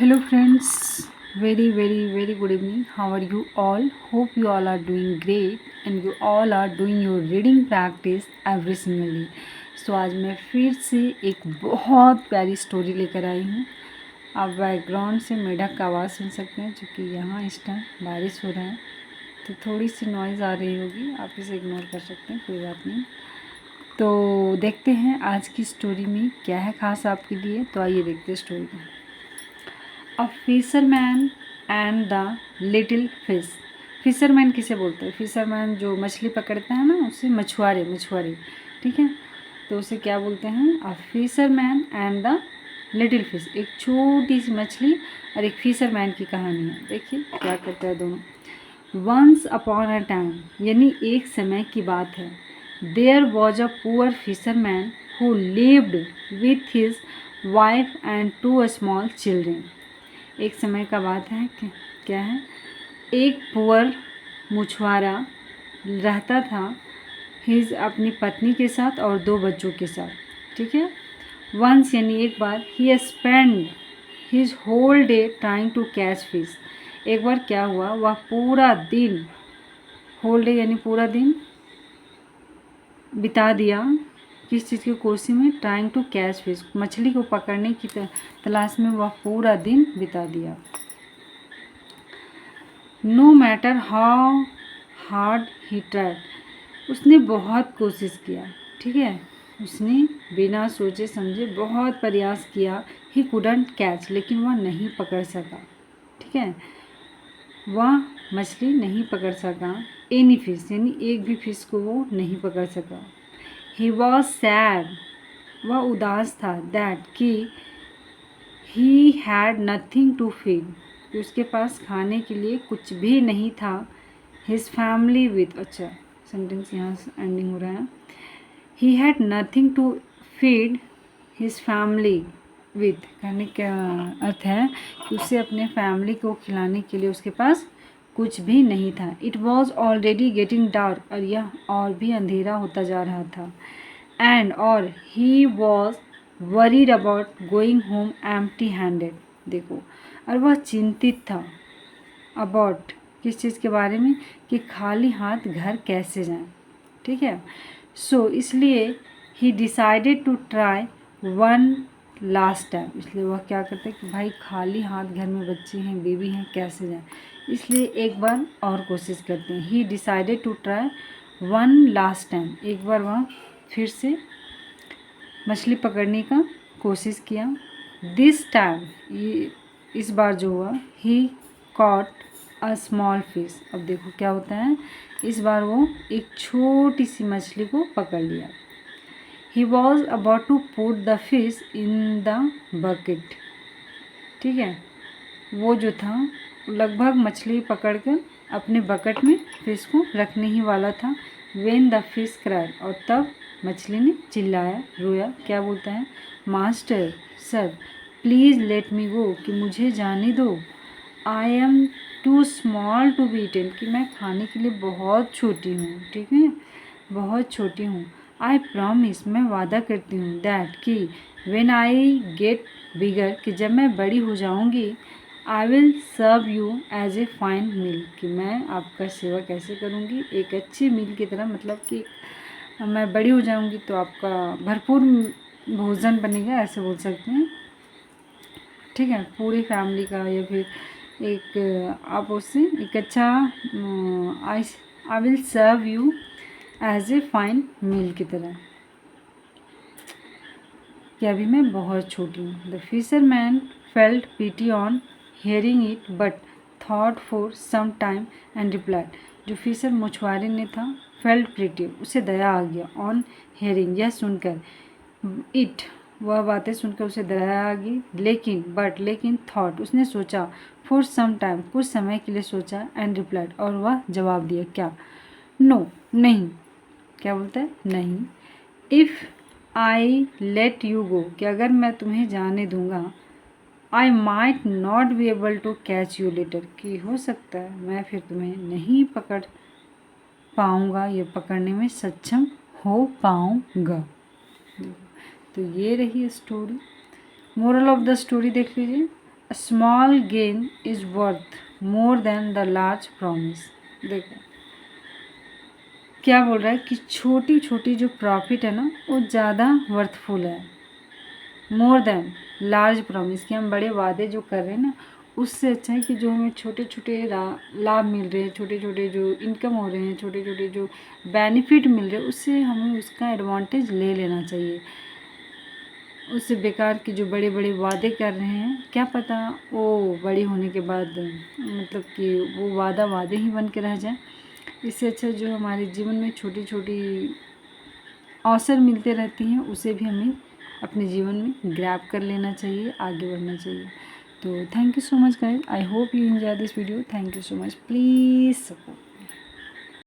Hello friends, very good evening. How are you all? Hope you all are doing great and you all are doing your reading practice every single day. So आज मैं फिर से एक बहुत प्यारी story लेकर आई हूँ। आप बैकग्राउंड से मेढक का आवाज़ सुन सकते हैं क्योंकि यहाँ इस टाइम बारिश हो रहा है तो थोड़ी सी नॉइज़ आ रही होगी, आप इसे इग्नोर कर सकते हैं, कोई बात नहीं। तो देखते हैं आज की स्टोरी में क्या है खास आपके लिए। तो आइए देखते हैं स्टोरी को। A fisherman and the little fish. Fisherman किसे बोलते हैं? फिशरमैन जो मछली पकड़ता है ना, उसे मछुआरे, ठीक है। तो उसे क्या बोलते हैं? A fisherman and the little fish. एक छोटी सी मछली और एक फिशरमैन की कहानी है। देखिए क्या करते हैं दोनों। वंस अपॉन अ टाइम, यानी एक समय की बात है। There was a poor fisherman who lived with his wife and 2 small children. एक समय का बात है, क्या है, एक पुअर मछुआरा रहता था हिज अपनी पत्नी के साथ और 2 बच्चों के साथ, ठीक है। वंस यानी एक बार, he spend his whole day trying to catch fish. एक बार क्या हुआ, वह पूरा दिन, होल डे यानी पूरा दिन बिता दिया किस चीज़ की कोशिश में? ट्राइंग टू कैच फिश, मछली को पकड़ने की तलाश में वह पूरा दिन बिता दिया। No matter how hard he tried, उसने बहुत कोशिश किया, ठीक है। उसने बिना सोचे समझे बहुत प्रयास किया। ही कुडंट कैच, लेकिन वह नहीं पकड़ सका, ठीक है। वह मछली नहीं पकड़ सका। एनी फिश, यानी एक भी फिश को वो नहीं पकड़ सका। ही वॉज सैड, वह उदास था। दैट कि he had nothing to feed, कि उसके पास खाने के लिए कुछ भी नहीं था। हिज फैमिली विथ, अच्छा सेंटेंस यहाँ एंडिंग हो रहा है। He had nothing to feed his family with, कहने का अर्थ है कि उसे अपने फैमिली को खिलाने के लिए उसके पास कुछ भी नहीं था। It was already getting dark, और यह और भी अंधेरा होता जा रहा था। एंड और he was worried about going home empty handed, देखो, और वह चिंतित था अबाउट, किस चीज़ के बारे में, कि खाली हाथ घर कैसे जाएं, ठीक है। सो इसलिए he decided to try one last time, इसलिए वह क्या करते हैं कि भाई खाली हाथ घर में बच्चे हैं, बेबी हैं, कैसे जाएं, इसलिए एक बार और कोशिश करते हैं। He decided to try one last time, एक बार वह फिर से मछली पकड़ने का कोशिश किया। दिस टाइम, ये इस बार जो हुआ, ही कॉट अ स्मॉल फिश। अब देखो क्या होता है, इस बार वो एक छोटी सी मछली को पकड़ लिया। He was about to put the fish in the bucket, ठीक है। वो जो था लगभग मछली पकड़कर अपने बकेट में फिश को रखने ही वाला था। व्हेन द फिश क्राइड, और तब मछली ने चिल्लाया, रोया, क्या बोलता है, master sir please let me go, कि मुझे जाने दो। I am too small to be eaten, कि मैं खाने के लिए बहुत छोटी हूँ, ठीक है, बहुत छोटी हूँ। आई प्रॉमिस, मैं वादा करती हूँ, दैट कि व्हेन आई गेट बिगर, कि जब मैं बड़ी हो जाऊँगी, I will serve you as a fine meal, कि मैं आपका सेवा कैसे करूँगी, एक अच्छी मील की तरह, मतलब कि मैं बड़ी हो जाऊँगी तो आपका भरपूर भोजन बनेगा, ऐसे बोल सकते हैं, ठीक है। पूरी फैमिली का, या फिर एक आप उससे एक अच्छा I will serve you as a fine meal की तरह, कि अभी मैं बहुत छोटी हूँ। The fisherman felt pity on hearing it but thought for some time and replied, जो फिशर मछुआरे ने था, फेल्ट प्रिटी, उसे दया आ गया, ऑन हेयरिंग, यह सुनकर, इट, वह बातें सुनकर उसे दया आ गई, लेकिन थॉट, उसने सोचा, फॉर सम टाइम, कुछ समय के लिए सोचा, एंड रिप्लाइड, और वह जवाब दिया, क्या, नो, नहीं, क्या बोलता है, नहीं। If I let you go, कि अगर मैं तुम्हें जाने दूंगा, I might not be able to catch you later, कि हो सकता है मैं फिर तुम्हें नहीं पकड़ पाऊँगा, या पकड़ने में सक्षम हो पाऊँगा। तो ये रही story. Moral of the story देख लीजिए, a small gain is worth more than the large promise. देखो क्या बोल रहा है कि छोटी छोटी जो प्रॉफिट है ना वो ज़्यादा वर्थफुल है, मोर देन लार्ज प्रॉमिस, कि हम बड़े वादे जो कर रहे हैं ना उससे अच्छा है कि जो हमें छोटे छोटे लाभ मिल रहे हैं, छोटे छोटे जो इनकम हो रहे हैं, छोटे छोटे जो बेनिफिट मिल रहे हैं, उससे हमें उसका एडवांटेज ले लेना चाहिए। उससे बेकार के जो बड़े बड़े वादे कर रहे हैं, क्या पता वो बड़ी होने के बाद मतलब कि वो वादे ही बन के रह जाए। इससे अच्छा जो हमारे जीवन में छोटी छोटी अवसर मिलते रहती हैं उसे भी हमें अपने जीवन में ग्रैब कर लेना चाहिए, आगे बढ़ना चाहिए। तो thank you so much guys, I hope you enjoy this video. Thank you so much, please support.